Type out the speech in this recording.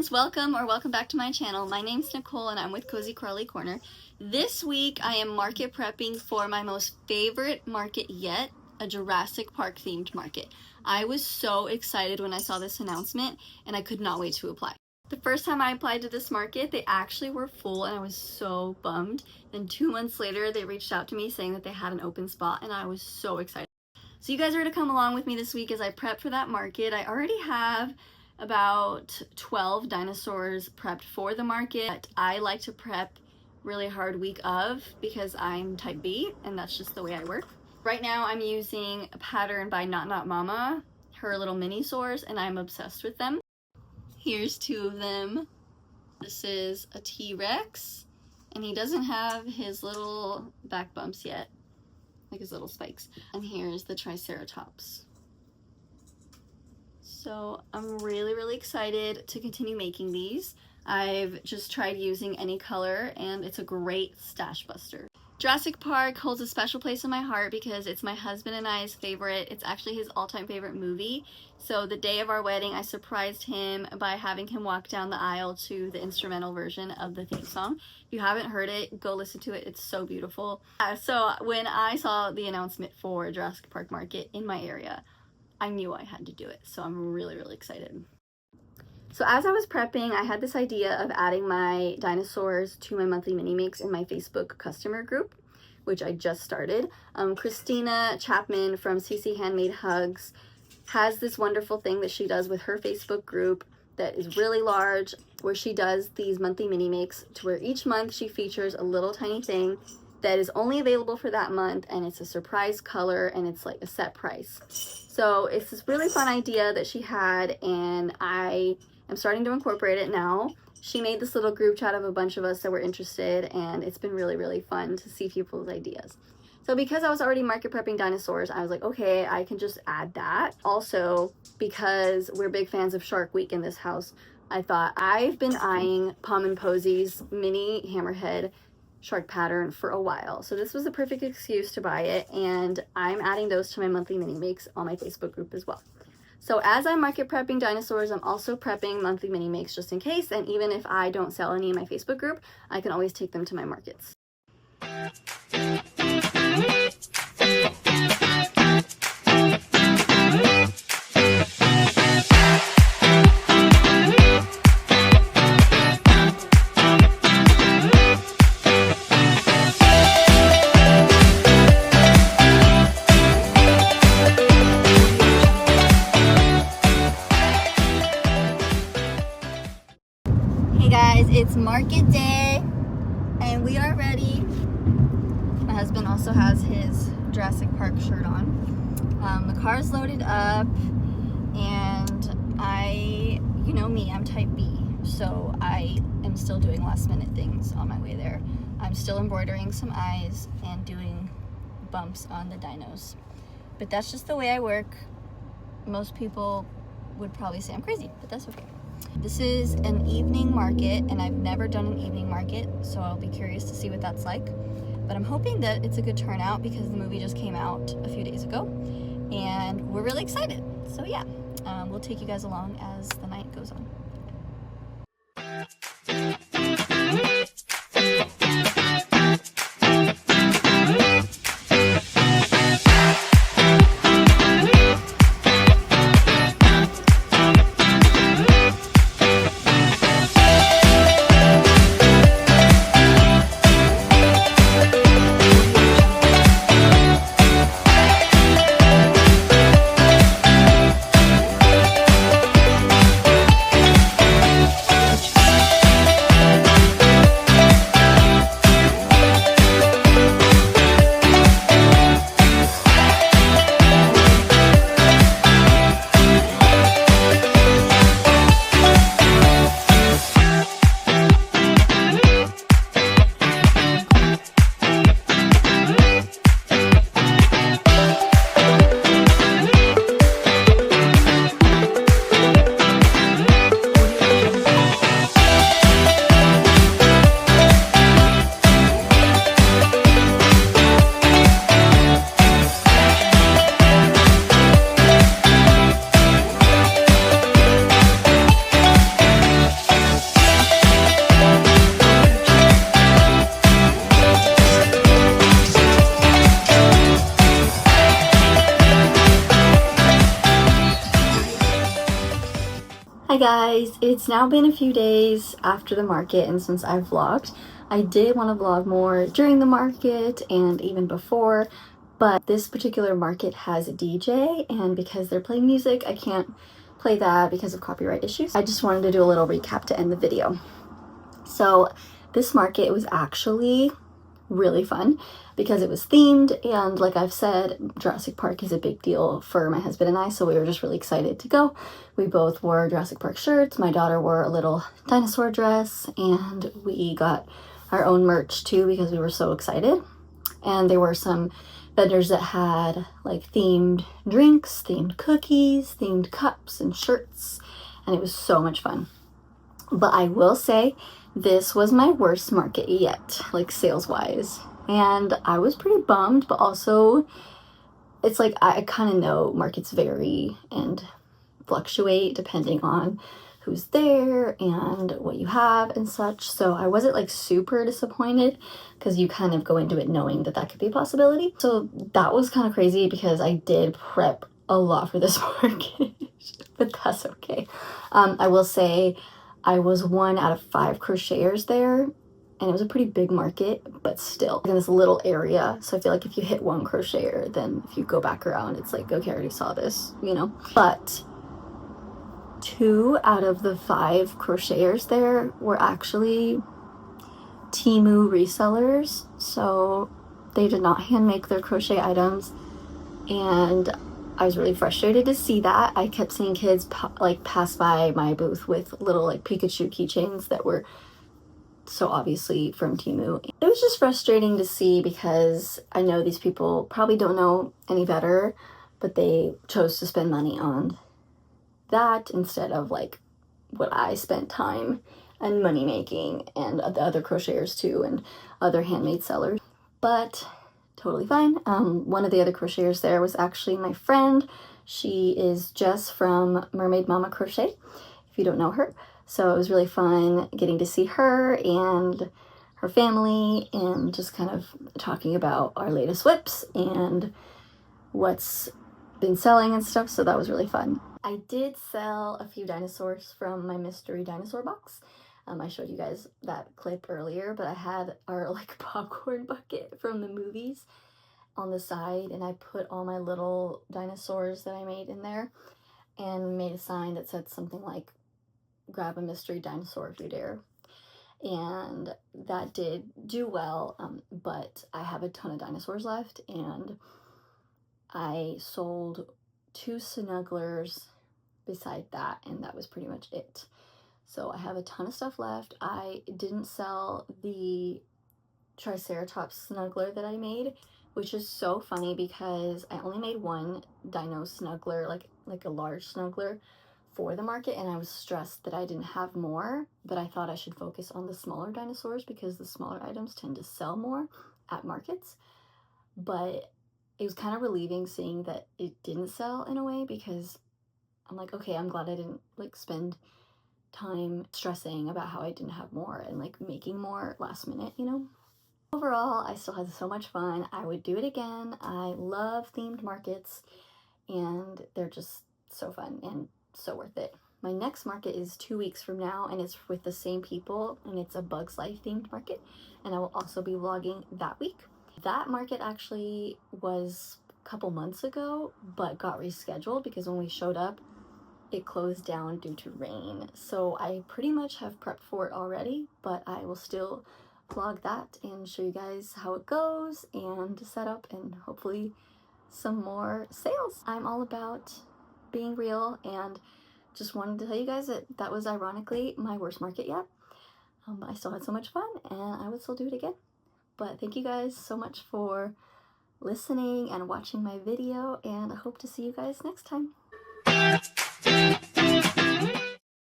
guys, welcome back to my channel. My name's Nicole and I'm with Cozy Crawly Corner. This week I am market prepping for my most favorite market yet, a Jurassic Park themed market. I was so excited when I saw this announcement and I could not wait to apply. The first time I applied to this market, they actually were full and I was so bummed. Then 2 months later, they reached out to me saying that they had an open spot and I was so excited. So you guys are to come along with me this week as I prep for that market. I already have about 12 dinosaurs prepped for the market. I like to prep really hard week of because I'm type B and that's just the way I work. Right now I'm using a pattern by Not Mama, her little mini soars, and I'm obsessed with them. Here's 2 of them. This is a T-Rex and he doesn't have his little back bumps yet, like his little spikes. And here's the Triceratops. So I'm really excited to continue making these. I've just tried using any color and it's a great stash buster. Jurassic Park holds a special place in my heart because it's my husband and I's favorite. It's actually his all-time favorite movie. So the day of our wedding, I surprised him by having him walk down the aisle to the instrumental version of the theme song. If you haven't heard it, go listen to it. It's so beautiful. So when I saw the announcement for Jurassic Park Market in my area, I knew I had to do it, so I'm really excited. So as I was prepping, I had this idea of adding my dinosaurs to my monthly mini makes in my Facebook customer group, which I just started. Christina Chapman from CC Handmade Hugs has this wonderful thing that she does with her Facebook group that is really large, where she does these monthly mini makes to where each month she features a little tiny thing that is only available for that month, and it's a surprise color and it's like a set price. So it's this really fun idea that she had and I am starting to incorporate it now. She made this little group chat of a bunch of us that were interested and it's been really fun to see people's ideas. So because I was already market prepping dinosaurs, I was like, okay, I can just add that. Also, because we're big fans of Shark Week in this house, I thought I've been eyeing Pom & Posey's mini hammerhead shark pattern for a while, so this was a perfect excuse to buy it, and I'm adding those to my monthly mini makes on my Facebook group as well. So as I'm market prepping dinosaurs, I'm also prepping monthly mini makes just in case, and even if I don't sell any in my Facebook group, I can always take them to my markets. It's market day and we are ready. My husband also has his Jurassic Park shirt on. The car's loaded up and you know me, I'm type B, so I am still doing last minute things on my way there. I'm still embroidering some eyes and doing bumps on the dinos, but that's just the way I work. Most people would probably say I'm crazy, but that's okay. This is an evening market and I've never done an evening market, so I'll be curious to see what that's like. But I'm hoping that it's a good turnout because the movie just came out a few days ago and we're really excited. So yeah, we'll take you guys along as the night goes on. Hi guys, it's now been a few days after the market, and since I've vlogged, I did want to vlog more during the market and even before, but this particular market has a DJ, and because they're playing music, I can't play that because of copyright issues. I just wanted to do a little recap to end the video. So this market was actually really fun because it was themed, and like I've said, Jurassic Park is a big deal for my husband and I, so we were just really excited to go. We both wore Jurassic Park shirts. My daughter wore a little dinosaur dress, and we got our own merch too because we were so excited. And there were some vendors that had like themed drinks, themed cookies, themed cups and shirts, and it was so much fun. But I will say this was my worst market yet, like sales wise, and I was pretty bummed, but also it's like I kind of know markets vary and fluctuate depending on who's there and what you have and such, so I wasn't like super disappointed because you kind of go into it knowing that that could be a possibility. So that was kind of crazy because I did prep a lot for this market, but that's okay. I will say I was 1 out of 5 crocheters there, and it was a pretty big market, but still in this little area. So I feel like if you hit 1 crocheter, then if you go back around, it's like, okay, I already saw this, you know? But 2 out of the 5 crocheters there were actually Temu resellers. So they did not hand make their crochet items, and I was really frustrated to see that. I kept seeing kids pass by my booth with little like Pikachu keychains that were so obviously from Temu. It was just frustrating to see because I know these people probably don't know any better, but they chose to spend money on that instead of like what I spent time and money making, and the other crocheters too, and other handmade sellers. But totally fine. One of the other crocheters there was actually my friend. She is Jess from Mermaid Mama Crochet, if you don't know her. So it was really fun getting to see her and her family and just kind of talking about our latest whips and what's been selling and stuff, so that was really fun. I did sell a few dinosaurs from my mystery dinosaur box. I showed you guys that clip earlier, but I had our like popcorn bucket from the movies on the side, and I put all my little dinosaurs that I made in there and made a sign that said something like, grab a mystery dinosaur if you dare. And that did do well, but I have a ton of dinosaurs left, and I sold 2 snugglers beside that, and that was pretty much it. So I have a ton of stuff left. I didn't sell the Triceratops snuggler that I made, which is so funny because I only made 1 dino snuggler, like a large snuggler for the market, and I was stressed that I didn't have more, but I thought I should focus on the smaller dinosaurs because the smaller items tend to sell more at markets. But it was kind of relieving seeing that it didn't sell in a way, because I'm like, okay, I'm glad I didn't like spend time stressing about how I didn't have more and like making more last minute, you know? Overall, I still had so much fun. I would do it again. I love themed markets, and they're just so fun and so worth it. My next market is 2 weeks from now, and it's with the same people, and it's a Bugs Life themed market, and I will also be vlogging that week. That market actually was a couple months ago, but got rescheduled because when we showed up, it closed down due to rain. So I pretty much have prepped for it already, but I will still vlog that and show you guys how it goes and set up and hopefully some more sales. I'm all about being real, and just wanted to tell you guys that that was ironically my worst market yet. I still had so much fun, and I would still do it again. But thank you guys so much for listening and watching my video, and I hope to see you guys next time.